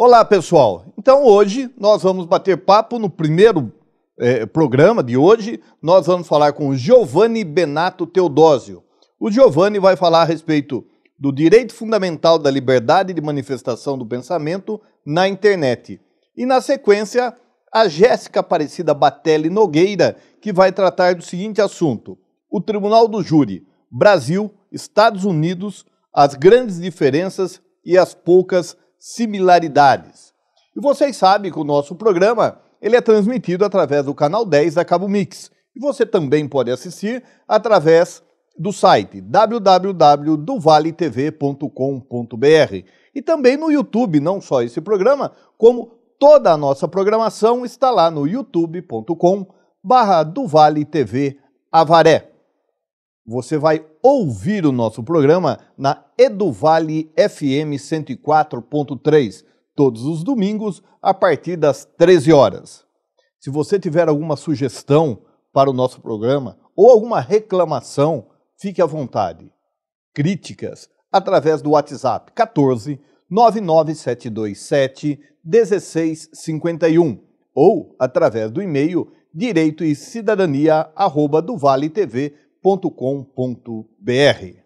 Olá, pessoal. Então, hoje nós vamos bater papo no primeiro programa de hoje. Nós vamos falar com o Giovanni Benato Teodósio. O Giovanni vai falar a respeito do direito fundamental da liberdade de manifestação do pensamento na internet. E, na sequência, a Jéssica Aparecida Batelli Nogueira, que vai tratar do seguinte assunto: o Tribunal do Júri, Brasil, Estados Unidos, as grandes diferenças e as poucas similaridades. E vocês sabem que o nosso programa ele é transmitido através do canal 10 da Cabo Mix. E você também pode assistir através do site www.duvaletv.com.br. E também no YouTube, não só esse programa, como toda a nossa programação está lá no youtube.com/DuValeTV Avaré. Você vai ouvir o nosso programa na Eduvale FM 104.3, todos os domingos, a partir das 13 horas. Se você tiver alguma sugestão para o nosso programa ou alguma reclamação, fique à vontade. Críticas através do WhatsApp 14 99727 1651 ou através do e-mail direitoecidadania@duvaletv.com.br.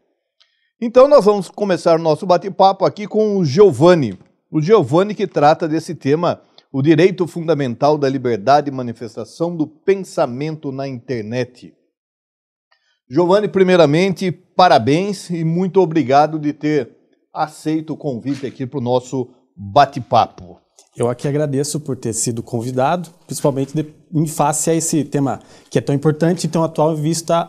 Então nós vamos começar o nosso bate-papo aqui com o Giovanni. O Giovanni que trata desse tema, o direito fundamental da liberdade de manifestação do pensamento na internet. Giovanni, primeiramente, parabéns e muito obrigado de ter aceito o convite aqui para o nosso bate-papo. Eu aqui agradeço por ter sido convidado, principalmente em face a esse tema que é tão importante e tão atual, vista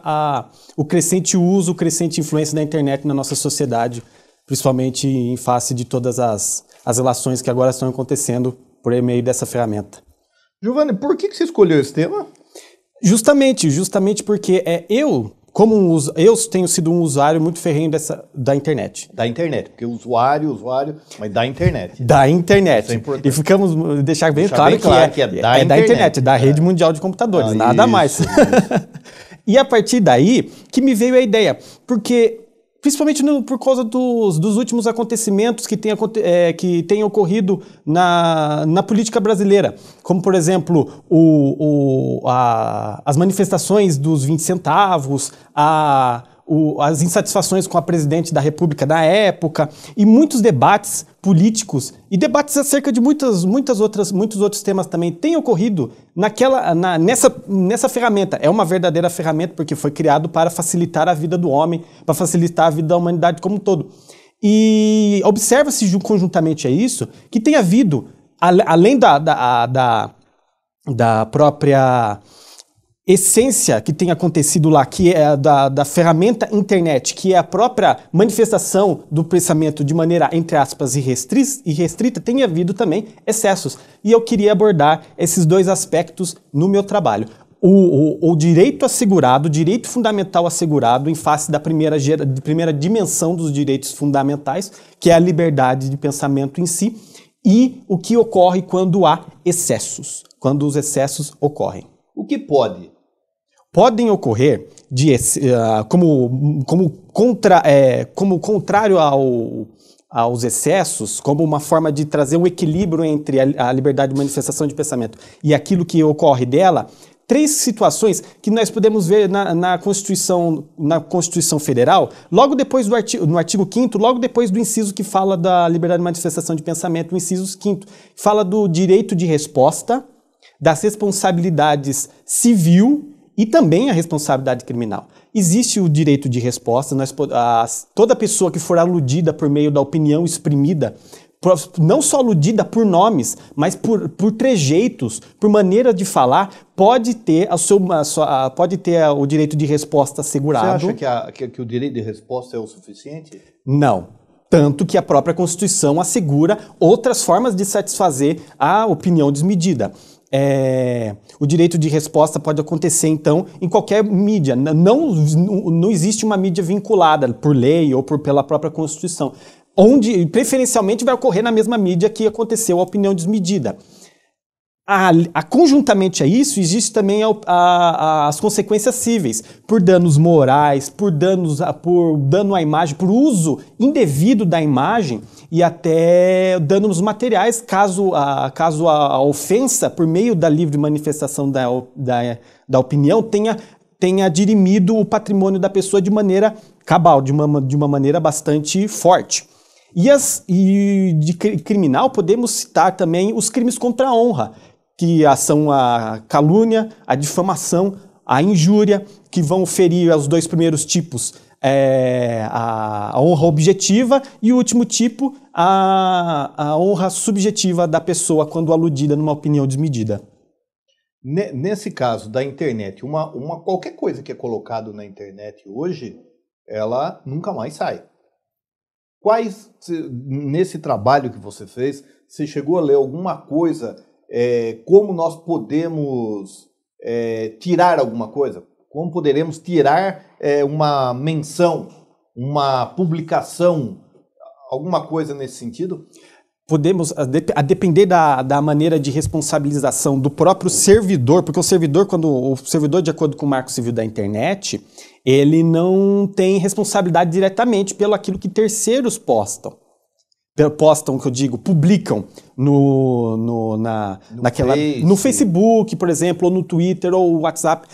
o crescente uso, crescente influência da internet na nossa sociedade, principalmente em face de todas as relações que agora estão acontecendo por meio dessa ferramenta. Giovanni, por que você escolheu esse tema? Justamente porque eu tenho sido um usuário muito ferrenho da internet. Da internet, porque usuário, mas da internet. Da internet. Isso é importante. E ficamos deixar bem claro que é da internet, da rede mundial de computadores, nada mais. E a partir daí que me veio a ideia, porque principalmente por causa dos últimos acontecimentos que têm ocorrido na política brasileira, como, por exemplo, as manifestações dos 20 centavos, as insatisfações com a presidente da República na época, e muitos debates políticos e debates acerca de muitos outros temas também têm ocorrido nessa ferramenta. É uma verdadeira ferramenta porque foi criado para facilitar a vida do homem, para facilitar a vida da humanidade como um todo. E observa-se conjuntamente a isso que tem havido, além da própria essência que tem acontecido lá, que é da ferramenta internet, que é a própria manifestação do pensamento de maneira, entre aspas, irrestrita, tem havido também excessos. E eu queria abordar esses dois aspectos no meu trabalho. O direito assegurado, o direito fundamental assegurado em face da primeira dimensão dos direitos fundamentais, que é a liberdade de pensamento em si, e o que ocorre quando há excessos, quando os excessos ocorrem. O que pode? Podem ocorrer como contrário aos excessos, como uma forma de trazer um equilíbrio entre a liberdade de manifestação de pensamento e aquilo que ocorre dela, três situações que nós podemos ver na Constituição Federal, logo depois no artigo 5º, logo depois do inciso que fala da liberdade de manifestação de pensamento, o inciso 5º fala do direito de resposta, das responsabilidades civil e também a responsabilidade criminal. Existe o direito de resposta, toda pessoa que for aludida por meio da opinião exprimida, não só aludida por nomes, mas por trejeitos, por maneira de falar, pode ter o direito de resposta assegurado. Você acha que o direito de resposta é o suficiente? Não. Tanto que a própria Constituição assegura outras formas de satisfazer a opinião desmedida. O direito de resposta pode acontecer, então, em qualquer mídia. Não existe uma mídia vinculada por lei ou pela própria Constituição, onde, preferencialmente, vai ocorrer na mesma mídia que aconteceu a opinião desmedida. Conjuntamente a isso, existe também as consequências cíveis, por danos morais, por dano à imagem, por uso indevido da imagem e até danos materiais, caso a ofensa, por meio da livre manifestação da opinião, tenha dirimido o patrimônio da pessoa de maneira cabal, de uma maneira bastante forte. E de criminal podemos citar também os crimes contra a honra, que são a calúnia, a difamação, a injúria, que vão ferir os dois primeiros tipos, a honra objetiva, e o último tipo, a honra subjetiva da pessoa quando aludida numa opinião desmedida. Nesse caso da internet, qualquer coisa que é colocado na internet hoje, ela nunca mais sai. Nesse trabalho que você fez, você chegou a ler alguma coisa, como nós podemos tirar alguma coisa? Como poderemos tirar uma menção, uma publicação, alguma coisa nesse sentido? Podemos, a depender da maneira de responsabilização do próprio servidor, porque o servidor, de acordo com o Marco Civil da Internet, ele não tem responsabilidade diretamente pelo aquilo que terceiros postam. Postam, que eu digo, publicam no Facebook, por exemplo, ou no Twitter ou WhatsApp.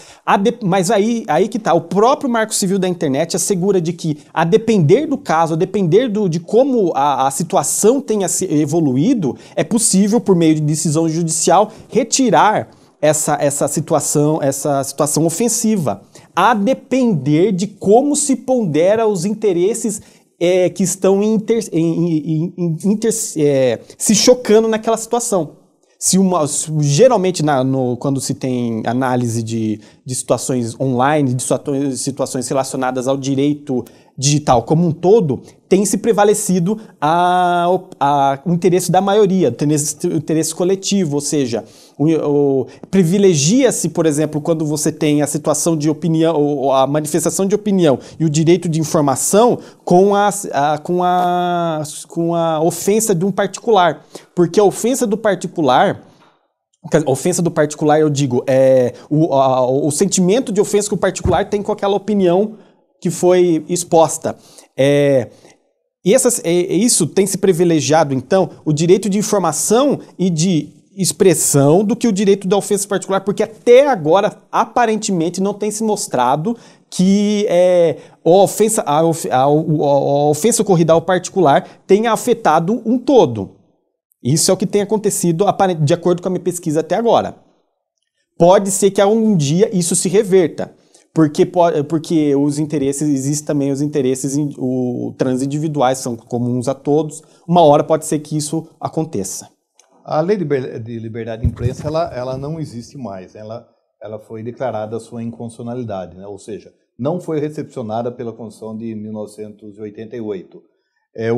Mas aí que tá. O próprio Marco Civil da Internet assegura de que, a depender do caso, a depender de como a situação tenha evoluído, é possível, por meio de decisão judicial, retirar essa situação ofensiva. A depender de como se pondera os interesses que estão se chocando naquela situação. Geralmente, quando se tem análise de situações online, de situações relacionadas ao direito digital como um todo, tem se prevalecido o interesse da maioria, o interesse coletivo, ou seja, privilegia-se, por exemplo, quando você tem a situação de opinião, ou a manifestação de opinião e o direito de informação com a ofensa de um particular. Porque a ofensa do particular, eu digo, o sentimento de ofensa que o particular tem com aquela opinião que foi exposta. Isso tem se privilegiado, então, o direito de informação e de expressão do que o direito da ofensa particular, porque até agora, aparentemente, não tem se mostrado que a ofensa ocorrida ao particular tenha afetado um todo. Isso é o que tem acontecido, de acordo com a minha pesquisa até agora. Pode ser que algum dia isso se reverta, porque os interesses, existem também os interesses transindividuais, são comuns a todos. Uma hora pode ser que isso aconteça. A lei de liberdade de imprensa, ela não existe mais. Ela foi declarada a sua inconstitucionalidade, né? Ou seja, não foi recepcionada pela Constituição de 1988.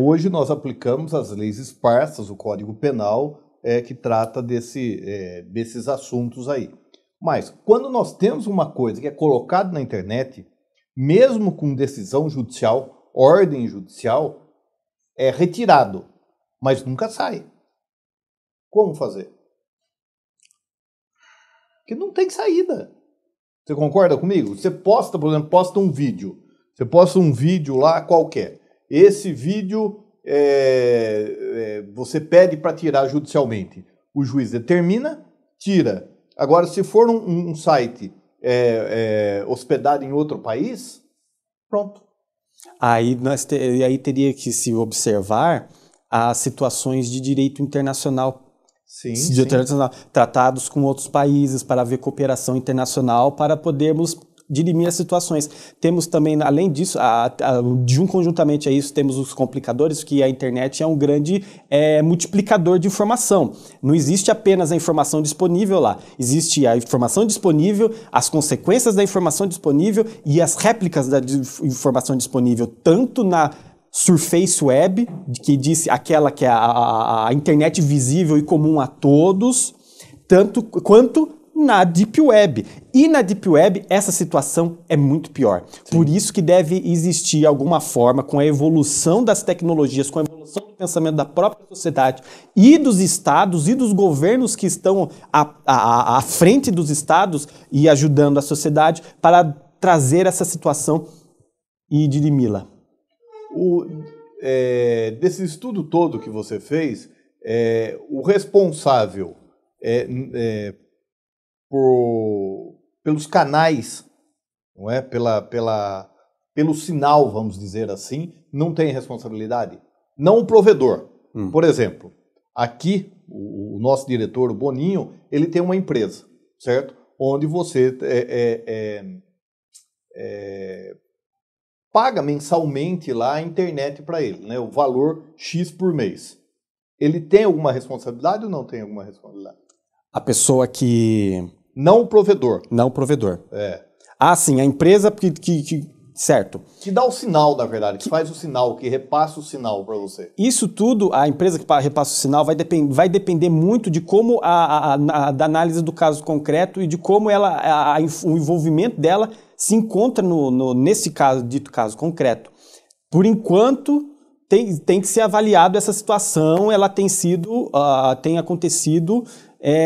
Hoje nós aplicamos as leis esparsas, o Código Penal, que trata desses assuntos aí. Mas, quando nós temos uma coisa que é colocada na internet, mesmo com decisão judicial, ordem judicial, é retirado, mas nunca sai. Como fazer? Porque não tem saída. Você concorda comigo? Você posta, por exemplo, um vídeo. Você posta um vídeo lá qualquer. Esse vídeo você pede para tirar judicialmente. O juiz determina, tira. Agora, se for um site hospedado em outro país, pronto. Aí teria que se observar as situações de direito internacional. Sim. Tratados com outros países para haver cooperação internacional para podermos dirimir as situações. Temos também, além disso, conjuntamente a isso, temos os complicadores, que a internet é um grande multiplicador de informação. Não existe apenas a informação disponível lá. Existe a informação disponível, as consequências da informação disponível e as réplicas da informação disponível, tanto na Surface Web, que disse aquela que é a internet visível e comum a todos, quanto na Deep Web. E na Deep Web, essa situação é muito pior. Sim. Por isso que deve existir alguma forma, com a evolução das tecnologias, com a evolução evolução do pensamento da própria sociedade e dos estados e dos governos que estão à frente dos estados e ajudando a sociedade para trazer essa situação e dirimi-la. Desse estudo todo que você fez, o responsável pelos canais, não é? Pelo sinal, vamos dizer assim, não tem responsabilidade. Não o provedor. Por exemplo, aqui, o nosso diretor, o Boninho, ele tem uma empresa, certo? Onde você paga mensalmente lá a internet para ele, né? O valor X por mês. Ele tem alguma responsabilidade ou não tem alguma responsabilidade? A pessoa que... Não o provedor. Não o provedor. Sim, a empresa certo. Que dá o sinal, na verdade, que faz o sinal, que repassa o sinal para você. Isso tudo, a empresa que repassa o sinal, vai depender muito de como da análise do caso concreto e de como o envolvimento dela se encontra nesse dito caso concreto. Por enquanto, tem que ser avaliado essa situação, ela tem acontecido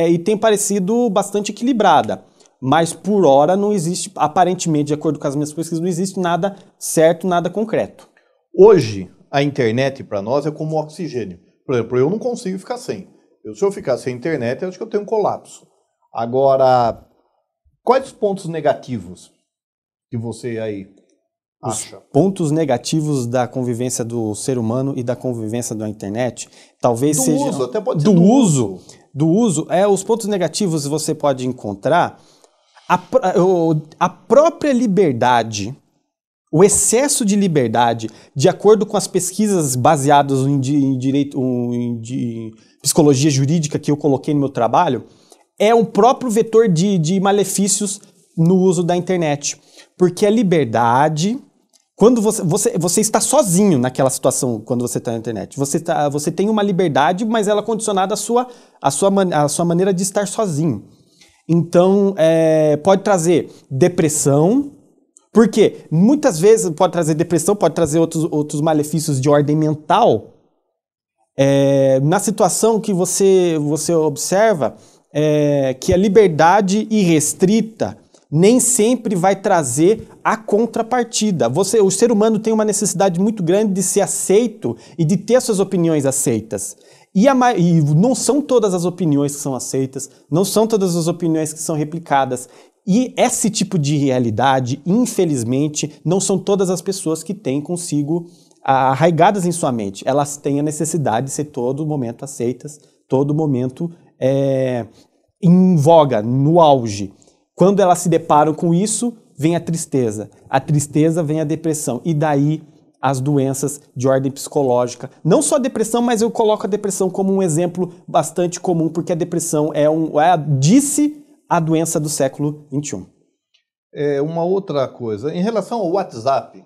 e tem parecido bastante equilibrada. Mas, por hora, não existe, aparentemente, de acordo com as minhas pesquisas, não existe nada certo, nada concreto. Hoje, a internet, para nós, é como oxigênio. Por exemplo, eu não consigo ficar sem. Se eu ficar sem internet, eu acho que eu tenho um colapso. Agora, quais os pontos negativos que você aí acha? Os pontos negativos da convivência do ser humano e da convivência da internet, talvez seja... Do uso, até pode ser do uso. Do uso, os pontos negativos você pode encontrar... A própria liberdade, o excesso de liberdade, de acordo com as pesquisas baseadas em direito, de psicologia jurídica que eu coloquei no meu trabalho, é um próprio vetor de malefícios no uso da internet. Porque a liberdade, quando você está sozinho naquela situação, quando você está na internet, você tem uma liberdade, mas ela é condicionada à sua maneira de estar sozinho. Então, pode trazer depressão, porque muitas vezes pode trazer depressão, pode trazer outros malefícios de ordem mental. Na situação que você observa que a liberdade irrestrita nem sempre vai trazer a contrapartida. O ser humano tem uma necessidade muito grande de ser aceito e de ter as suas opiniões aceitas. E não são todas as opiniões que são aceitas, não são todas as opiniões que são replicadas. E esse tipo de realidade, infelizmente, não são todas as pessoas que têm consigo arraigadas em sua mente. Elas têm a necessidade de ser todo momento aceitas, todo momento em voga, no auge. Quando elas se deparam com isso, vem a tristeza. A tristeza vem a depressão. E daí as doenças de ordem psicológica. Não só a depressão, mas eu coloco a depressão como um exemplo bastante comum, porque a depressão disse a doença do século XXI. Uma outra coisa, em relação ao WhatsApp,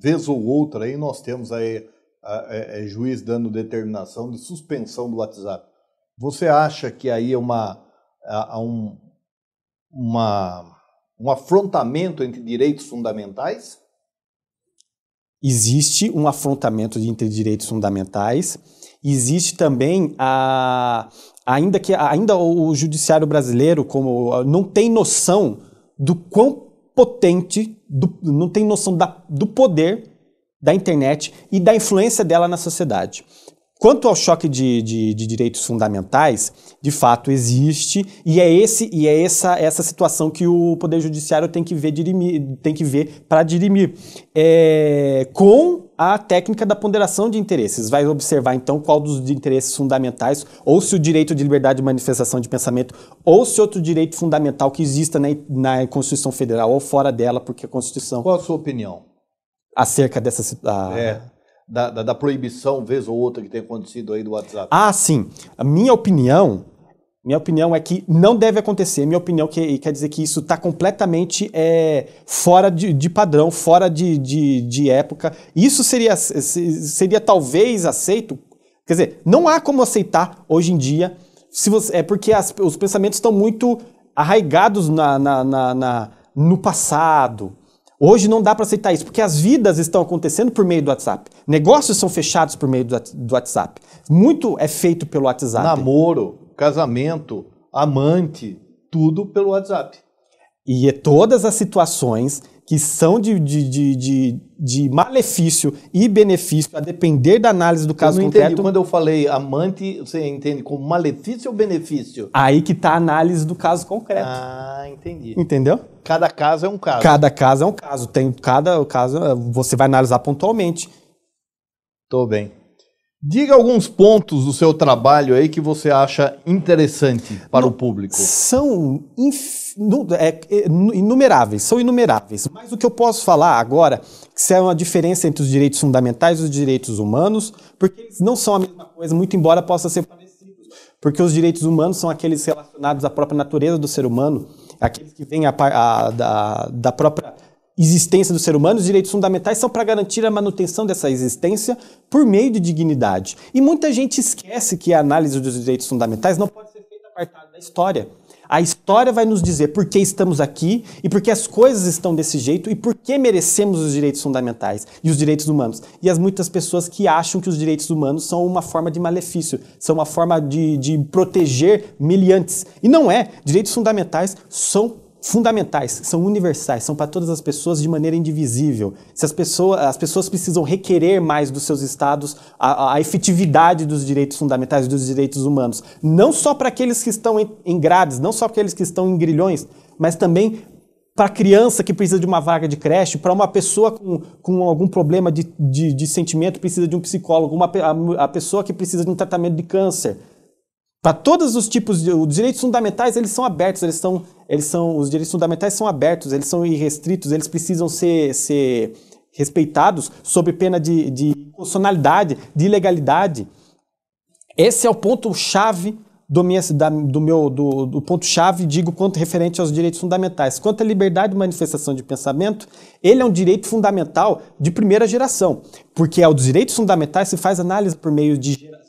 vez ou outra, aí nós temos aí juiz dando determinação de suspensão do WhatsApp. Você acha que aí é um afrontamento entre direitos fundamentais? Existe um afrontamento entre direitos fundamentais, existe também ainda o judiciário brasileiro não tem noção do quão potente, não tem noção do poder da internet e da influência dela na sociedade. Quanto ao choque de direitos fundamentais, de fato existe, e é essa situação que o Poder Judiciário tem que ver para dirimir. Com a técnica da ponderação de interesses. Vai observar, então, qual dos interesses fundamentais, ou se o direito de liberdade de manifestação de pensamento, ou se outro direito fundamental que exista na Constituição Federal ou fora dela, porque a Constituição... Qual a sua opinião? Acerca dessa... Da proibição, vez ou outra, que tem acontecido aí do WhatsApp. Sim. A minha opinião é que não deve acontecer. Minha opinião quer dizer que isso está completamente fora de padrão, fora de época. Isso seria talvez aceito. Quer dizer, não há como aceitar hoje em dia, porque os pensamentos estão muito arraigados no passado. Hoje não dá para aceitar isso, porque as vidas estão acontecendo por meio do WhatsApp. Negócios são fechados por meio do WhatsApp. Muito é feito pelo WhatsApp. Namoro, casamento, amante, tudo pelo WhatsApp. E todas as situações que são de malefício e benefício, a depender da análise do caso concreto. Entendi. Quando eu falei amante, você entende como malefício ou benefício? Aí que está a análise do caso concreto. Ah, entendi. Entendeu? Cada caso é um caso. Cada caso é um caso. Cada caso você vai analisar pontualmente. Tô bem. Diga alguns pontos do seu trabalho aí que você acha interessante para o público. São inumeráveis, são inumeráveis. Mas o que eu posso falar agora, que é uma diferença entre os direitos fundamentais e os direitos humanos, porque eles não são a mesma coisa, muito embora possam ser parecidos. Porque os direitos humanos são aqueles relacionados à própria natureza do ser humano, aqueles que vêm da própria existência do ser humano. Os direitos fundamentais são para garantir a manutenção dessa existência por meio de dignidade. E muita gente esquece que a análise dos direitos fundamentais não pode ser feita apartada da história. A história vai nos dizer por que estamos aqui e por que as coisas estão desse jeito e por que merecemos os direitos fundamentais e os direitos humanos. E as muitas pessoas que acham que os direitos humanos são uma forma de malefício, são uma forma de proteger meliantes. E não é. Direitos fundamentais são fundamentais, são universais, são para todas as pessoas de maneira indivisível. Se as pessoas precisam requerer mais dos seus estados a efetividade dos direitos fundamentais e dos direitos humanos, não só para aqueles que estão em grades, não só para aqueles que estão em grilhões, mas também para a criança que precisa de uma vaga de creche, para uma pessoa com algum problema de sentimento precisa de um psicólogo, a pessoa que precisa de um tratamento de câncer. Para todos os tipos os direitos fundamentais, eles são abertos, os direitos fundamentais são abertos, eles são irrestritos, eles precisam ser respeitados sob pena de inconstitucionalidade, de ilegalidade. Esse é o ponto-chave do ponto-chave, digo, quanto referente aos direitos fundamentais. Quanto à liberdade de manifestação de pensamento, ele é um direito fundamental de primeira geração, porque aos direitos fundamentais se faz análise por meio de gerações.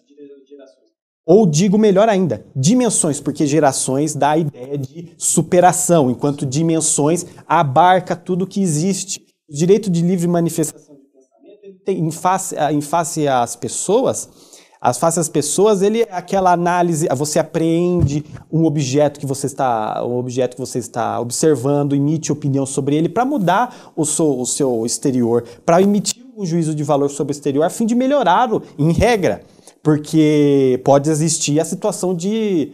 Ou digo melhor ainda, dimensões, porque gerações dá a ideia de superação, enquanto dimensões abarca tudo que existe. O direito de livre manifestação de pensamento, ele tem, em face às pessoas, ele é aquela análise, você apreende um objeto que você está observando, emite opinião sobre ele para mudar o seu exterior, para emitir um juízo de valor sobre o exterior, a fim de melhorá-lo, em regra. Porque pode existir a situação de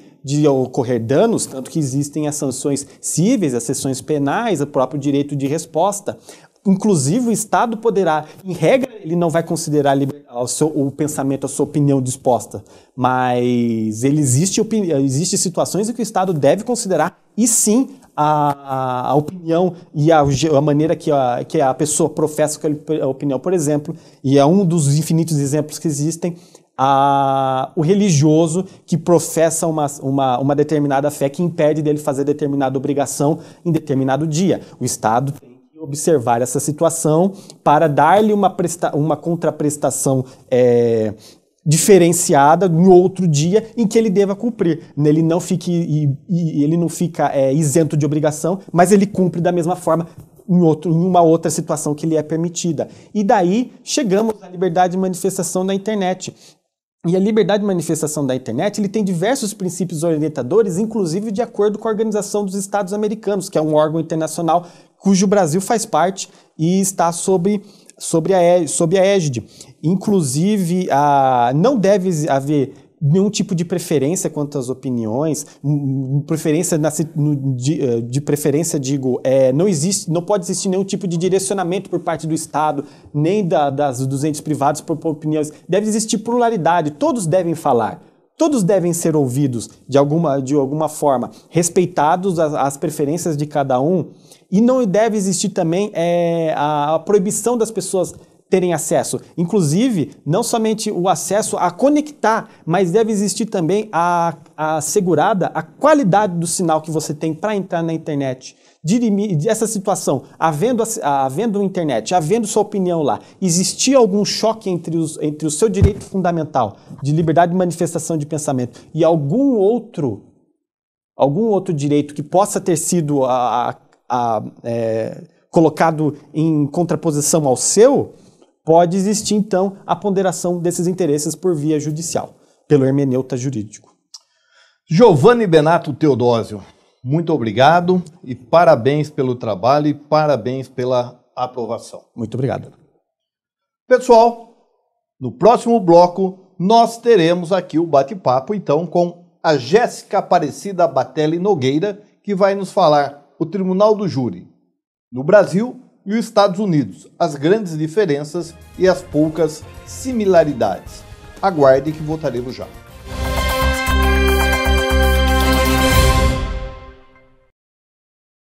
ocorrer danos, tanto que existem as sanções cíveis, as sanções penais, o próprio direito de resposta. Inclusive, o Estado poderá, em regra, ele não vai considerar o pensamento, a sua opinião disposta, mas existe situações em que o Estado deve considerar, e sim, a opinião e a maneira que a pessoa professa a opinião. Por exemplo, e é um dos infinitos exemplos que existem, o religioso que professa uma determinada fé que impede dele fazer determinada obrigação em determinado dia. O Estado tem que observar essa situação para dar-lhe uma contraprestação diferenciada em outro dia em que ele deva cumprir. Ele não fica isento de obrigação, mas ele cumpre da mesma forma em uma outra situação que lhe é permitida. E daí chegamos à liberdade de manifestação da internet. E a liberdade de manifestação da internet, ele tem diversos princípios orientadores, inclusive de acordo com a Organização dos Estados Americanos, que é um órgão internacional cujo Brasil faz parte e está sob a égide. Inclusive, não deve haver nenhum tipo de preferência quanto às opiniões, de preferência, digo, não pode existir nenhum tipo de direcionamento por parte do Estado, nem dos entes privados por opiniões. Deve existir pluralidade, todos devem falar, todos devem ser ouvidos de alguma forma, respeitados as preferências de cada um, e não deve existir também a proibição das pessoas terem acesso. Inclusive, não somente o acesso a conectar, mas deve existir também assegurada a qualidade do sinal que você tem para entrar na internet. Essa situação, havendo internet, havendo sua opinião lá, existia algum choque entre o seu direito fundamental de liberdade de manifestação de pensamento e algum outro direito que possa ter sido colocado em contraposição ao seu, pode existir, então, a ponderação desses interesses por via judicial, pelo hermeneuta jurídico. Giovanni Benato Teodósio, muito obrigado e parabéns pelo trabalho e parabéns pela aprovação. Muito obrigado. Pessoal, no próximo bloco nós teremos aqui o bate-papo, então, com a Jéssica Aparecida Batelli Nogueira, que vai nos falar o Tribunal do Júri no Brasil e os Estados Unidos, as grandes diferenças e as poucas similaridades. Aguarde que voltaremos já.